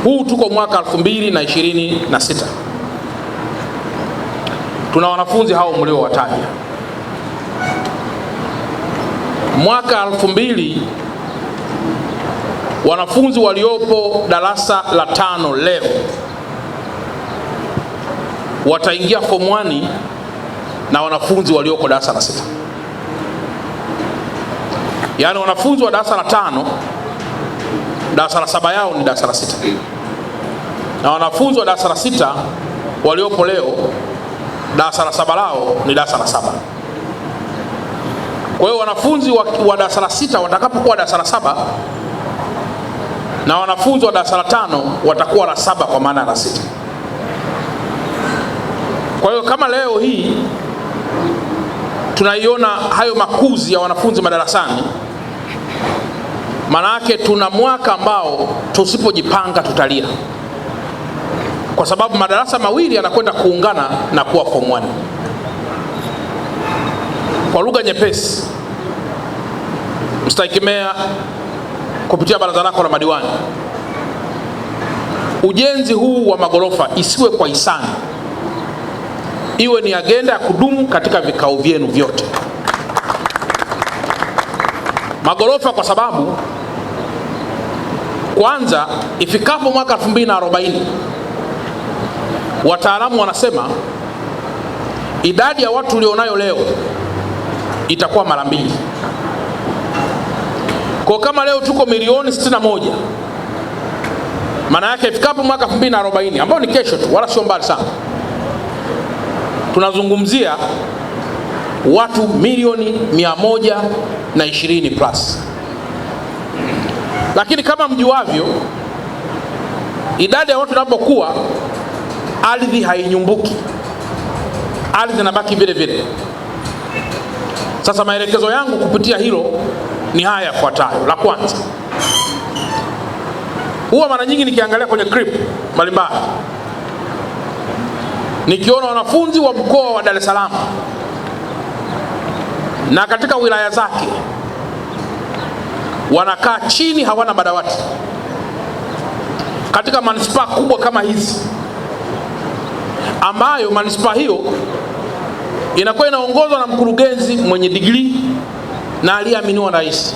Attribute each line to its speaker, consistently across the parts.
Speaker 1: Huu tuko mwaka 2026. Tuna wanafunzi hao mliowataja. Mwaka 2000 wanafunzi waliopo darasa la 5 leo wataingia form 1 na wanafunzi walioko darasa la 6. Yaani wanafunzi wa darasa la 5 darasa la 7 yao ni darasa la 6, na wanafunzi wa darasa la 6 waliopo leo darasa la 7 lao ni darasa la 7. Kwa hiyo wanafunzi wa darasa la 6 watakapokuwa darasa la 7 na wanafunzi wa darasa la 5 watakuwa la 7 kwa maana la 6. Kwa hiyo kama leo hii tunaiona hayo makuzi ya wanafunzi madarasani, maana yake tuna mwaka ambao tusipojipanga tutalia, kwa sababu madarasa mawili yanakwenda kuungana na kuwa form 1. Kwa lugha nyepesi, Mstahiki Meya kupitia baraza lako la madiwani, ujenzi huu wa magorofa isiwe kwa hisani, iwe ni agenda ya kudumu katika vikao vyenu vyote. Magorofa kwa sababu kwanza, ifikapo mwaka 2040 wataalamu wanasema idadi ya watu ulionayo leo itakuwa mara 2. Kwa kama leo tuko milioni 61, maana yake ifikapo mwaka 2040 ambao ni kesho tu, wala sio mbali sana, tunazungumzia watu milioni 120 plus. Lakini kama mjuavyo, idadi ya watu inapokuwa, ardhi hainyumbuki, ardhi inabaki vile vile. Sasa maelekezo yangu kupitia hilo ni haya yafuatayo. La kwanza, huwa mara nyingi nikiangalia kwenye clip mbalimbali, nikiona wanafunzi wa mkoa wa Dar es Salaam na katika wilaya zake wanakaa chini, hawana madawati. Katika manispaa kubwa kama hizi, ambayo manispaa hiyo inakuwa inaongozwa na mkurugenzi mwenye degree na aliyeaminiwa na rais,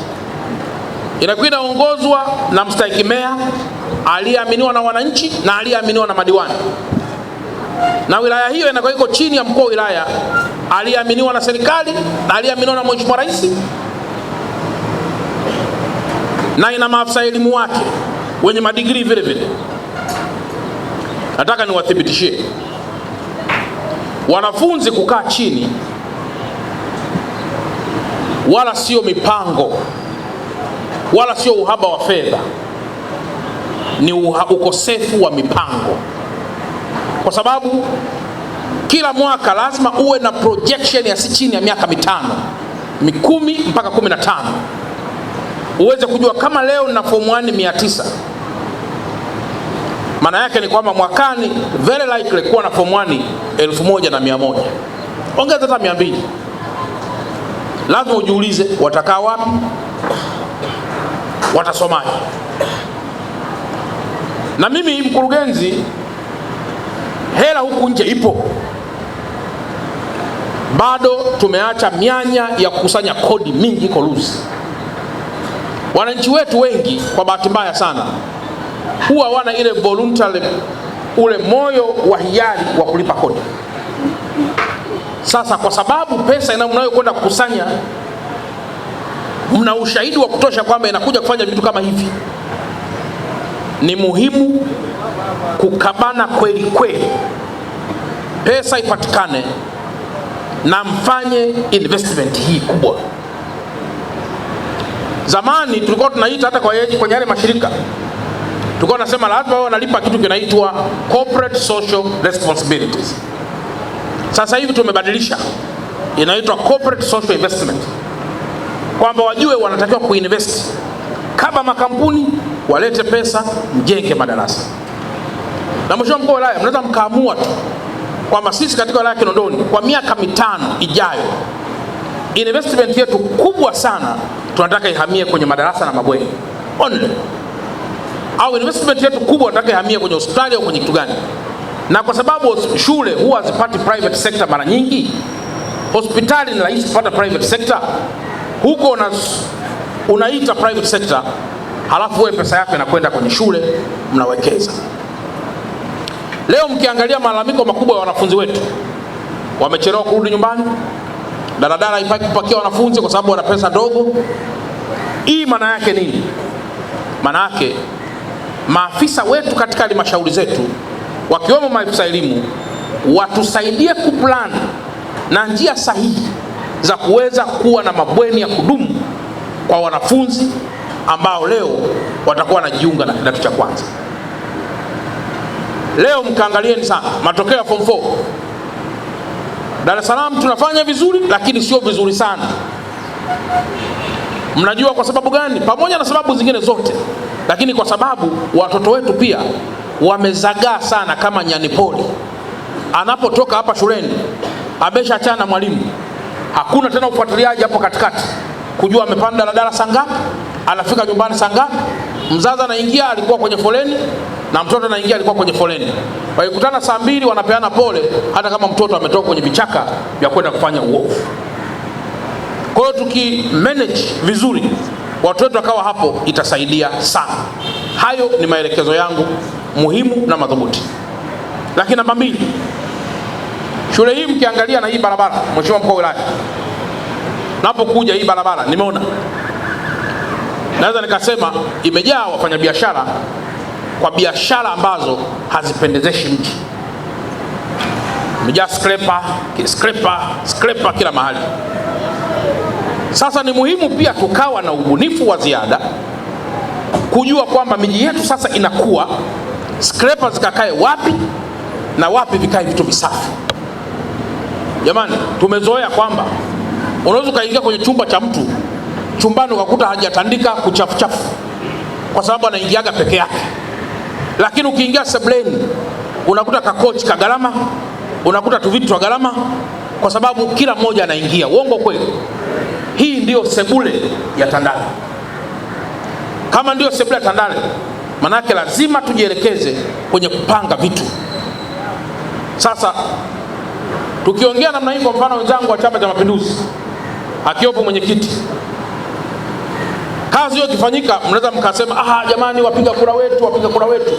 Speaker 1: inakuwa inaongozwa na Mstahiki Meya aliyeaminiwa na wananchi na aliyeaminiwa na madiwani, na wilaya hiyo inakuwa iko chini ya mkuu wa wilaya aliyeaminiwa na serikali na aliyeaminiwa na Mheshimiwa Rais, na ina maafisa elimu wake wenye madigrii vile vile. Nataka niwathibitishie wanafunzi, kukaa chini wala sio mipango wala sio uhaba wa fedha, ni ukosefu wa mipango, kwa sababu kila mwaka lazima uwe na projection ya si chini ya miaka 5, 10 mpaka 15, uweze kujua kama leo na form 1 900, maana yake ni kwamba mwakani very likely kuwa na form 1 1100, ongeza hata 200. Lazima ujiulize watakaa wapi, watasomaje. Na mimi mkurugenzi, hela huku nje ipo, bado tumeacha mianya ya kukusanya kodi mingi iko loose. Wananchi wetu wengi kwa bahati mbaya sana huwa wana ile voluntary, ule moyo wa hiari wa kulipa kodi. Sasa kwa sababu pesa mnayokwenda kukusanya mna ushahidi wa kutosha kwamba inakuja kufanya vitu kama hivi, ni muhimu kukabana kweli kweli, pesa ipatikane na mfanye investment hii kubwa. Zamani tulikuwa tunaita hata kwenye yale mashirika, tulikuwa tunasema lazima wao wanalipa kitu kinaitwa corporate social responsibilities. Sasa hivi tumebadilisha, inaitwa corporate social investment, kwamba wajue wanatakiwa kuinvest kama makampuni, walete pesa, mjenge madarasa. Na Mheshimiwa Mkuu wa Wilaya, mnaweza mkaamua tu kwamba sisi katika wilaya ya Kinondoni kwa miaka 5 ijayo investment yetu kubwa sana tunataka ihamie kwenye madarasa na mabweni only. au investment yetu kubwa nataka ihamie kwenye hospitali au kwenye kitu gani? Na kwa sababu shule huwa hazipati private sector mara nyingi, hospitali ni rahisi kupata private sector. Huko unaita private sector, halafu wewe pesa yako inakwenda kwenye shule, mnawekeza. Leo mkiangalia malalamiko makubwa ya wanafunzi wetu, wamechelewa kurudi nyumbani, daladala haipaki kupakia wanafunzi kwa sababu wana pesa ndogo. Hii maana yake nini? Maana yake maafisa wetu katika halmashauri zetu, wakiwemo maafisa elimu, watusaidie kuplan na njia sahihi za kuweza kuwa na mabweni ya kudumu kwa wanafunzi ambao leo watakuwa wanajiunga na kidato cha kwanza. Leo mkaangalieni sana matokeo ya form 4. Dar es Salaam tunafanya vizuri, lakini sio vizuri sana. Mnajua kwa sababu gani? Pamoja na sababu zingine zote, lakini kwa sababu watoto wetu pia wamezagaa sana kama nyani pori. Anapotoka hapa shuleni ameshaachana na mwalimu, hakuna tena ufuatiliaji hapo katikati kujua amepanda daladala saa ngapi, anafika nyumbani saa ngapi. Mzazi anaingia alikuwa kwenye foleni na mtoto anaingia alikuwa kwenye foleni, wakikutana saa 2 wanapeana pole, hata kama mtoto ametoka kwenye vichaka vya kwenda kufanya uovu. Kwa hiyo tukimanage vizuri watu wetu wakawa hapo, itasaidia sana. Hayo ni maelekezo yangu muhimu na madhubuti. Lakini namba 2, shule hii mkiangalia na hii barabara, Mheshimiwa Mkuu wa Wilaya, napokuja hii barabara nimeona, naweza nikasema imejaa wafanyabiashara kwa biashara ambazo hazipendezeshi mji. Imejaa scraper kila mahali. Sasa ni muhimu pia tukawa na ubunifu wa ziada kujua kwamba miji yetu sasa inakuwa, scraper zikakae wapi na wapi vikae vitu visafi. Jamani, tumezoea kwamba unaweza kaingia kwenye chumba cha mtu, chumbani ukakuta hajatandika kuchafu kwa sababu anaingiaga peke yake. Lakini ukiingia sebleni unakuta kakochi ka gharama, unakuta tu vitu vya gharama kwa sababu kila mmoja anaingia. Uongo kweli? Hii ndio sebule ya Tandale. Kama ndio sebule ya Tandale, manake lazima tujielekeze kwenye kupanga vitu. Sasa tukiongea namna hii, kwa mfano wenzangu wa Chama cha Mapinduzi akiwepo mwenyekiti, kazi hiyo ikifanyika mnaweza mkasema jamani, wapiga kura wetu.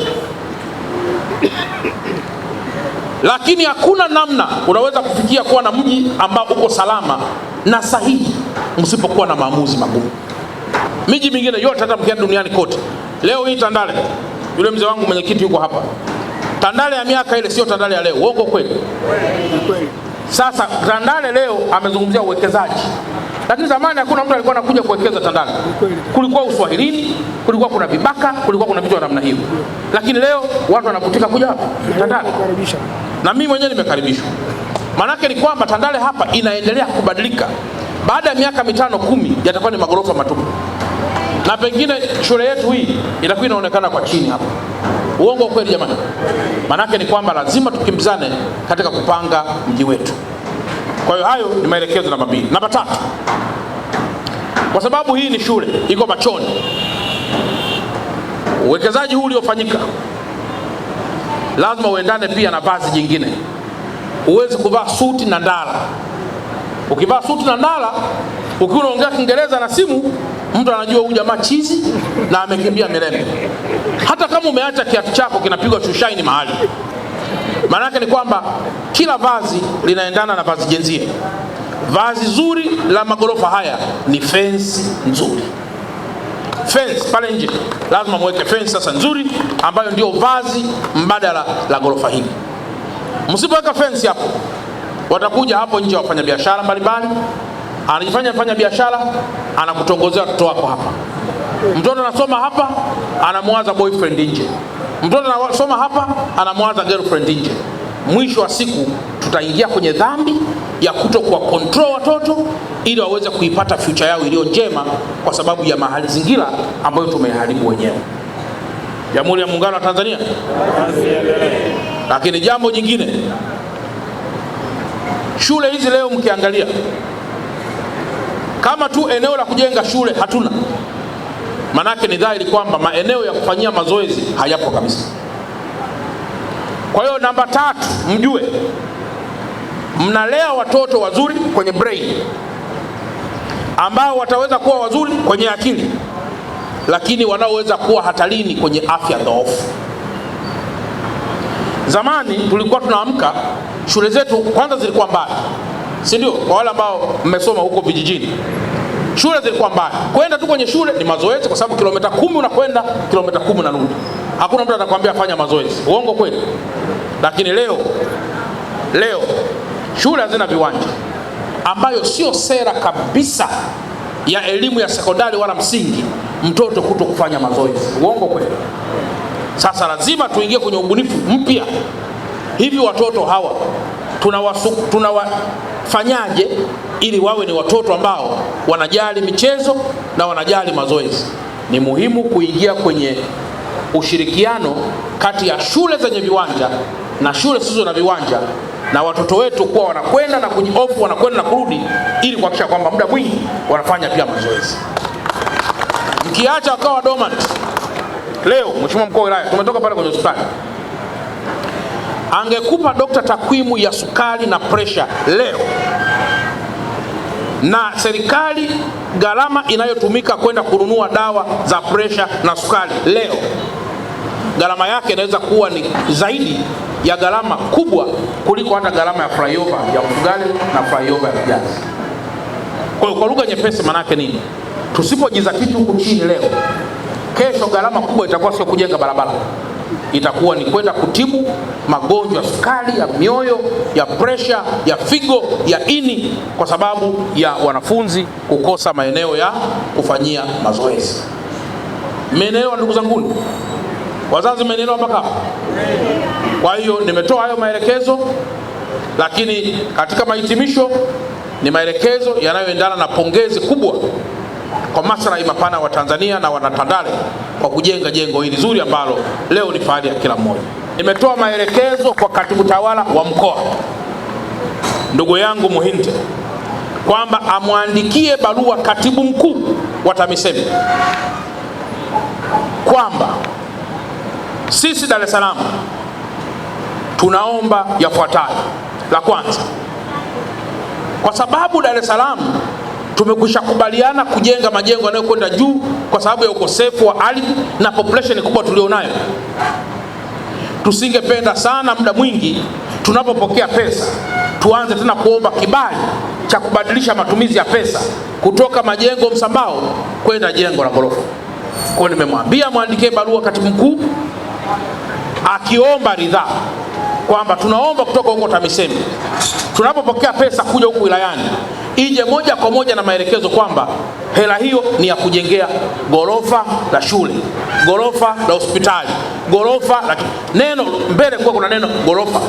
Speaker 1: Lakini hakuna namna unaweza kufikia kuwa na mji ambao uko salama na sahihi msipokuwa na maamuzi magumu. Miji mingine yote hata mkienda duniani kote, leo hii Tandale, yule mzee wangu mwenyekiti yuko hapa, Tandale ya miaka ile sio Tandale ya leo. Uongo kweli? Sasa Tandale leo amezungumzia uwekezaji, lakini zamani hakuna mtu alikuwa anakuja kuwekeza Tandale. Kulikuwa uswahilini, kulikuwa kuna vibaka, kulikuwa kuna vitu vya namna hiyo. Lakini leo watu wanavutika kuja hapa Tandale, na mimi mwenyewe nimekaribishwa. Manake ni kwamba Tandale hapa inaendelea kubadilika. Baada ya miaka 5-10 yatakuwa ni magorofa matupu, na pengine shule yetu hii itakuwa inaonekana kwa chini hapa. Uongo kweli jamani? Manake ni kwamba lazima tukimbizane katika kupanga mji wetu. Kwa hiyo hayo ni maelekezo namba 2. Namba 3, kwa sababu hii ni shule iko Machoni, uwekezaji huu uliofanyika lazima uendane pia na vazi jingine. Huwezi kuvaa suti na ndala. Ukivaa suti na ndala, ukiwa unaongea Kiingereza na simu, mtu anajua huyu jamaa chizi na amekimbia Mirembe. Hata kama umeacha kiatu chako kinapigwa shushaini mahali. Maana yake ni kwamba kila vazi linaendana na vazi jenzie. Vazi zuri la magorofa haya ni fence nzuri. Fence pale nje lazima mweke fence sasa nzuri, ambayo ndio vazi mbadala la gorofa hili. Msipoweka fence hapo, watakuja hapo nje wafanya biashara mbalimbali, anajifanya biashara, anakutongozea watoto wako hapa. Mtoto anasoma hapa, anamwaza boyfriend nje. Mtoto anasoma hapa, anamwaza girlfriend nje. Mwisho wa siku tutaingia kwenye dhambi ya kutokuwa control watoto ili waweze kuipata future yao iliyo njema, kwa sababu ya mazingira ambayo tumeharibu wenyewe. Jamhuri ya Muungano wa Tanzania. Lakini jambo jingine, shule hizi leo mkiangalia, kama tu eneo la kujenga shule hatuna, Manake ni dhahiri kwamba maeneo ya kufanyia mazoezi hayapo kabisa. Kwa hiyo namba 3, mjue mnalea watoto wazuri kwenye brain, ambao wataweza kuwa wazuri kwenye akili, lakini wanaoweza kuwa hatarini kwenye afya dhaifu. Zamani tulikuwa tunaamka, shule zetu kwanza zilikuwa mbali, si ndio? Kwa wale ambao mmesoma huko vijijini, shule zilikuwa mbali. Kwenda tu kwenye shule ni mazoezi, kwa sababu kilomita 10 unakwenda, kilomita 10 unarudi. Hakuna mtu atakwambia fanya mazoezi. Uongo kweli? Lakini leo shule hazina viwanja, ambayo sio sera kabisa ya elimu ya sekondari wala msingi mtoto kuto kufanya mazoezi. Uongo kweli? Sasa lazima tuingie kwenye ubunifu mpya. Hivi watoto hawa tunawafanyaje ili wawe ni watoto ambao wanajali michezo na wanajali mazoezi? Ni muhimu kuingia kwenye ushirikiano kati ya shule zenye viwanja na shule zisizo na viwanja, na watoto wetu kuwa wanakwenda na kujiofu, wanakwenda na kurudi, ili kuhakikisha kwamba muda mwingi wanafanya pia mazoezi. Mkiacha wakawa dormant. Leo Mheshimiwa Mkuu wa Wilaya, tumetoka pale kwenye hospitali, angekupa dokta takwimu ya sukari na pressure leo, na serikali gharama inayotumika kwenda kununua dawa za pressure na sukari leo, gharama yake inaweza kuwa ni zaidi ya gharama kubwa kuliko hata gharama ya flyover ya Mfugale na flyover ya Kijazi. Kwa hiyo kwa lugha nyepesi, manake nini? Tusipojizatiti huku chini leo, kesho gharama kubwa itakuwa sio kujenga barabara, itakuwa ni kwenda kutibu magonjwa ya sukari, ya mioyo, ya pressure, ya figo, ya ini, kwa sababu ya wanafunzi kukosa maeneo ya kufanyia mazoezi. Mmenielewa ndugu zangu? Wazazi mmenielewa mpaka? Kwa hiyo nimetoa hayo maelekezo, lakini katika mahitimisho ni maelekezo yanayoendana na pongezi kubwa kwa maslahi mapana wa Tanzania na Wanatandale kwa kujenga jengo hili zuri ambalo leo ni fahari ya kila mmoja. Nimetoa maelekezo kwa katibu tawala wa mkoa ndugu yangu Muhinte kwamba amwandikie barua katibu mkuu wa TAMISEMI kwamba sisi Dar es Salaam tunaomba yafuatayo. La kwanza, kwa sababu Dar es Salaam tumekwisha kubaliana kujenga majengo yanayokwenda juu kwa sababu ya ukosefu wa ardhi na population kubwa tulionayo, tusingependa sana muda mwingi tunapopokea pesa tuanze tena kuomba kibali cha kubadilisha matumizi ya pesa kutoka majengo msambao kwenda jengo la ghorofa. Kwa nimemwambia muandikie barua katibu mkuu akiomba ridhaa kwamba tunaomba kutoka huko TAMISEMI tunapopokea pesa kuja huku wilayani ije moja kwa moja na maelekezo kwamba hela hiyo ni ya kujengea ghorofa la shule, ghorofa la hospitali, ghorofa la neno mbele, kwa kuna neno ghorofa,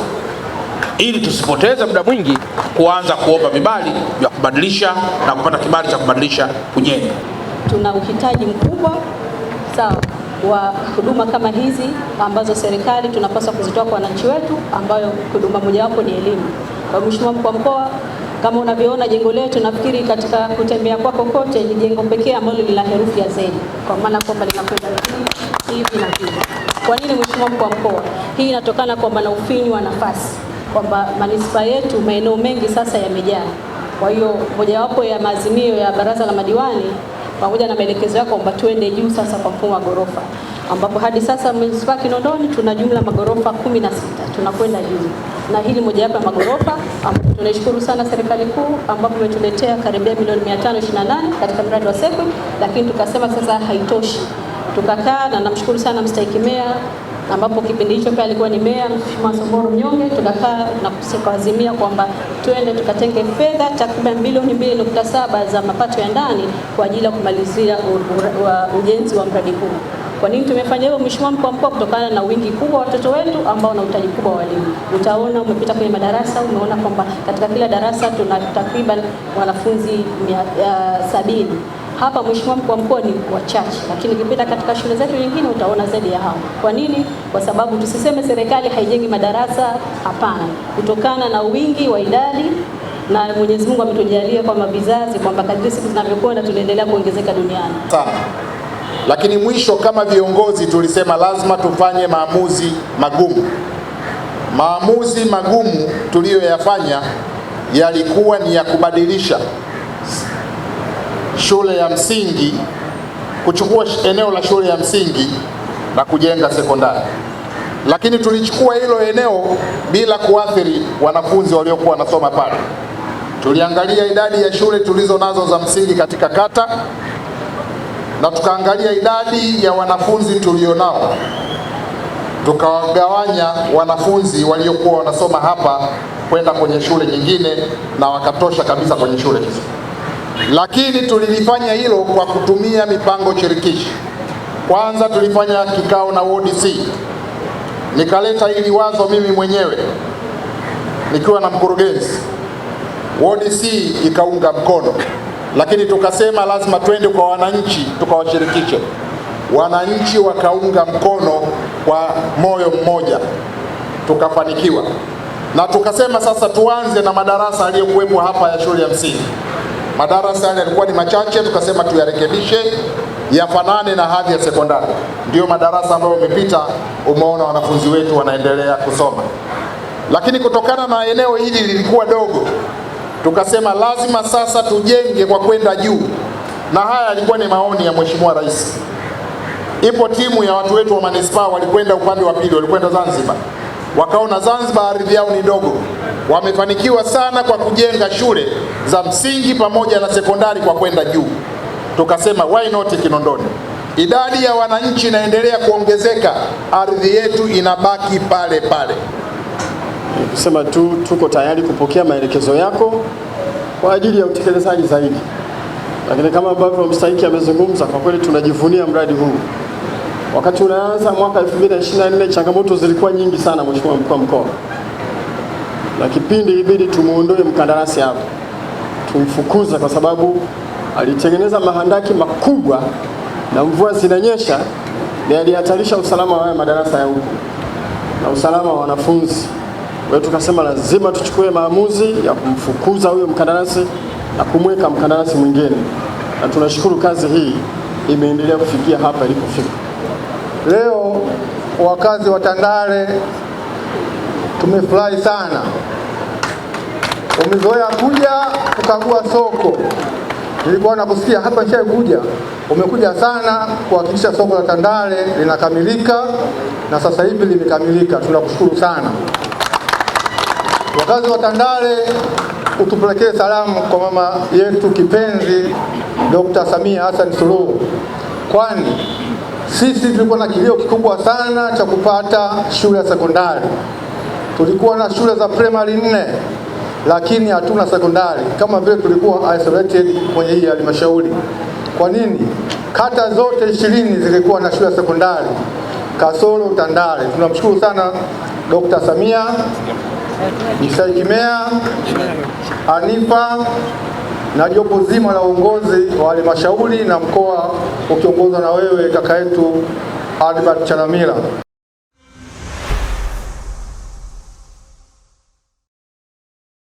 Speaker 1: ili tusipoteze muda mwingi kuanza kuomba vibali vya kubadilisha na kupata kibali cha kubadilisha kujenga.
Speaker 2: Tuna uhitaji mkubwa sawa wa huduma kama hizi ambazo serikali tunapaswa kuzitoa kwa wananchi wetu, ambayo huduma mojawapo ni elimu. Kwa Mheshimiwa Mkuu wa Mkoa, kama unavyoona jengo letu, nafikiri katika kutembea kwako kote ni jengo pekee ambalo lina herufi ya Z, kwa maana kwamba linakwenda hivi na hivi. Kwa nini Mheshimiwa Mkuu wa Mkoa? Hii inatokana kwamba na ufinyu wa nafasi, kwamba manispaa yetu maeneo mengi sasa yamejaa. Kwa hiyo mojawapo ya maazimio ya baraza la madiwani pamoja na maelekezo yako kwamba tuende juu sasa kwa mfumo wa ghorofa, ambapo hadi sasa manispaa Kinondoni tuna jumla magorofa 16, tunakwenda juu. Na hili mojawapo ya magorofa ambapo tunashukuru sana serikali kuu ambapo imetuletea karibia milioni 528 katika mradi wa SEQUIP, lakini tukasema sasa haitoshi. Tukakaa na namshukuru sana mstahiki meya ambapo kipindi hicho pia alikuwa ni meya Mheshimiwa Samburu Mnyonge, tukakaa na kuazimia kwamba twende tukatenge fedha takriban bilioni 2.7 za mapato ya ndani kwa ajili ya kumalizia ujenzi wa mradi huu. Kwa nini tumefanya hivyo Mheshimiwa Mkuu wa Mkoa? Kutokana na wingi kubwa wa watoto wetu ambao na uhitaji kubwa wa walimu. Utaona umepita kwenye madarasa, umeona kwamba katika kila darasa tuna takriban wanafunzi 70. Hapa Mheshimiwa Mkuu wa Mkoa ni wachache, lakini ukipita katika shule zetu nyingine utaona zaidi ya hao. Kwa nini? Kwa sababu tusiseme serikali haijengi madarasa, hapana. Kutokana na wingi wa idadi, na Mwenyezi Mungu ametujalia kwamba vizazi kwamba kadri siku zinavyokwenda tunaendelea kuongezeka duniani.
Speaker 3: Sana. lakini mwisho kama viongozi tulisema lazima tufanye maamuzi magumu. Maamuzi magumu tuliyoyafanya yalikuwa ni ya kubadilisha shule ya msingi, kuchukua eneo la shule ya msingi na kujenga sekondari. Lakini tulichukua hilo eneo bila kuathiri wanafunzi waliokuwa wanasoma pale. Tuliangalia idadi ya shule tulizo nazo za msingi katika kata na tukaangalia idadi ya wanafunzi tulionao, tukawagawanya wanafunzi waliokuwa wanasoma hapa kwenda kwenye shule nyingine na wakatosha kabisa kwenye shule hizo. Lakini tulilifanya hilo kwa kutumia mipango shirikishi. Kwanza tulifanya kikao na WDC, nikaleta hili wazo mimi mwenyewe nikiwa na mkurugenzi. WDC ikaunga mkono, lakini tukasema lazima twende kwa wananchi tukawashirikishe. Wananchi wakaunga mkono kwa moyo mmoja, tukafanikiwa. Na tukasema sasa tuanze na madarasa yaliyokuwepo hapa ya shule ya msingi. Madarasa yale yalikuwa ni machache, tukasema tuyarekebishe yafanane na hadhi ya sekondari. Ndio madarasa ambayo umepita, umeona wanafunzi wetu wanaendelea kusoma. Lakini kutokana na eneo hili lilikuwa dogo, tukasema lazima sasa tujenge kwa kwenda juu. Na haya yalikuwa ni maoni ya Mheshimiwa Rais. Ipo timu ya watu wetu wa manispaa walikwenda upande wa pili, walikwenda Zanzibar. Wakaona Zanzibar ardhi yao ni ndogo. Wamefanikiwa sana kwa kujenga shule za msingi pamoja na sekondari kwa kwenda juu. Tukasema why not Kinondoni? Idadi ya wananchi inaendelea kuongezeka, ardhi yetu inabaki pale pale.
Speaker 4: Kusema tu tuko tayari kupokea maelekezo yako kwa ajili ya utekelezaji zaidi. Lakini kama ambavyo mstahiki amezungumza, kwa kweli tunajivunia mradi huu. Wakati unaanza mwaka 2024 changamoto zilikuwa nyingi sana, Mheshimiwa Mkuu wa Mkoa. Na kipindi ilibidi tumuondoe mkandarasi hapo, tumfukuza kwa sababu alitengeneza mahandaki makubwa na mvua zinanyesha, na alihatarisha usalama wa madarasa ya huko na usalama wa wanafunzi. Kwa hiyo tukasema lazima tuchukue maamuzi ya kumfukuza huyo mkandarasi na kumweka mkandarasi mwingine, na tunashukuru kazi hii imeendelea kufikia hapa ilipofika.
Speaker 5: Leo wakazi wa Tandale tumefurahi sana. Umezoea kuja kukagua soko, nilikuwa nakusikia hapa nishaye kuja. Umekuja sana kuhakikisha soko la Tandale linakamilika, na sasa hivi limekamilika. Tunakushukuru sana. Wakazi wa Tandale, utupelekee salamu kwa mama yetu kipenzi Dr. Samia Hassan Suluhu, kwani sisi tulikuwa na kilio kikubwa sana cha kupata shule ya sekondari. Tulikuwa na shule za primary 4 lakini hatuna sekondari, kama vile tulikuwa isolated kwenye hii halmashauri. Kwa nini? Kata zote 20 zilikuwa na shule ya sekondari kasoro Tandale. Tunamshukuru sana Dr. Samia, Mstahiki Meya Hanifa na jopo zima la uongozi wa halmashauri na mkoa ukiongozwa na wewe kaka yetu Albert Chalamila.